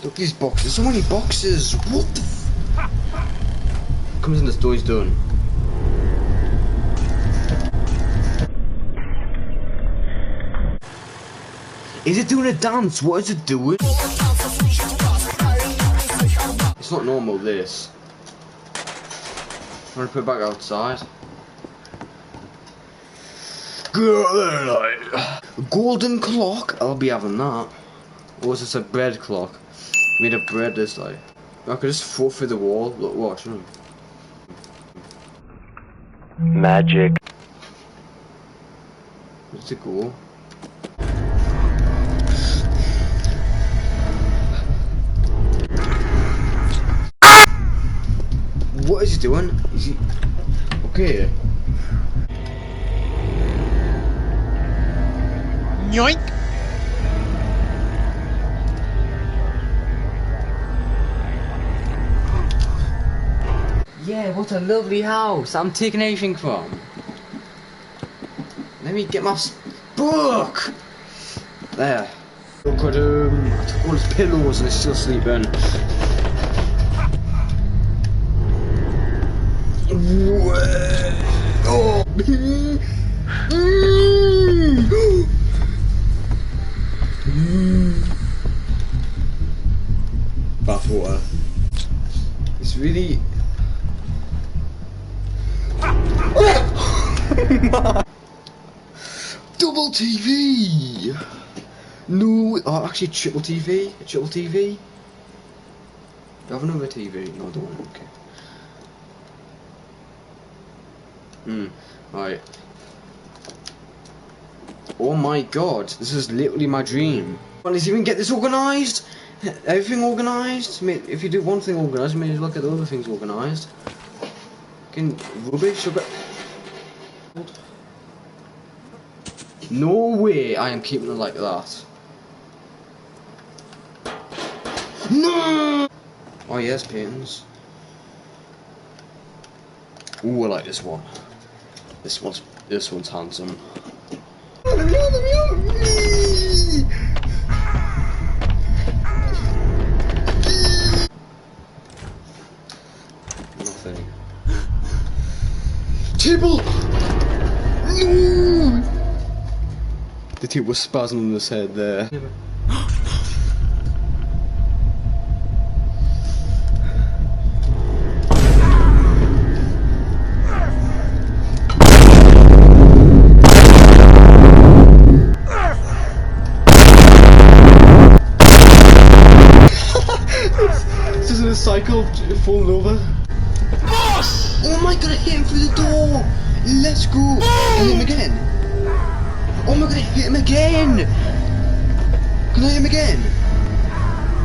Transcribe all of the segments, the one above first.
Look at these boxes, so many boxes. What the f— comes in, the story's done. Is it doing a dance? What is it doing? It's not normal, this. I'm gonna put it back outside. Golden clock? I'll be having that. Or is this a bread clock? Made of bread, this like. I could just fall through the wall. Look, watch. Magic. Where's it go? What is he doing? Is he okay? Yoink! Yeah, what a lovely house. I'm taking anything from. Let me get my book. There. Look at him. I took all his pillows and he's still sleeping. Oh. Bathwater. It's really. Double TV. No, oh, actually triple TV. Triple TV. Do I have another TV? No, I don't. Okay. Right. Oh my god, this is literally my dream. Let's even get this organised. Everything organised. If you do one thing organised, you may as well get the other things organised. Fucking rubbish. No way I am keeping it like that. No! Oh yes, paintings. Ooh, I like this one. This one's handsome. Nothing. Table! No! The table was spazzing on his head there. It's just in a cycle falling over. Boss! Oh my god, I hit him through the door! Let's go! I hit him again! Oh my god, I hit him again! Can I hit him again?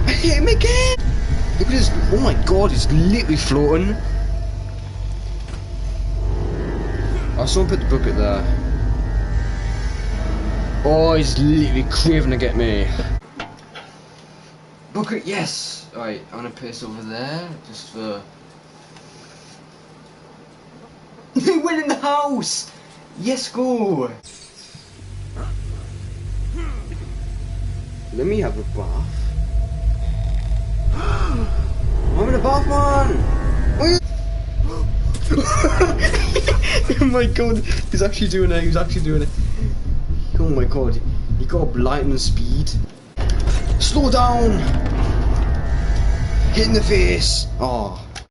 I hit him again! Look at this, oh my god, he's literally floating. I saw him put the bucket there. Oh, he's literally craving to get me. Bucket, yes! Alright, I'm gonna piss over there, just for... He went in the house! Yes, go! Let me have a bath. I'm in a bath, man! Oh my god, he's actually doing it, Oh my god, he got lightning speed. Slow down! Hit in the face! Oh.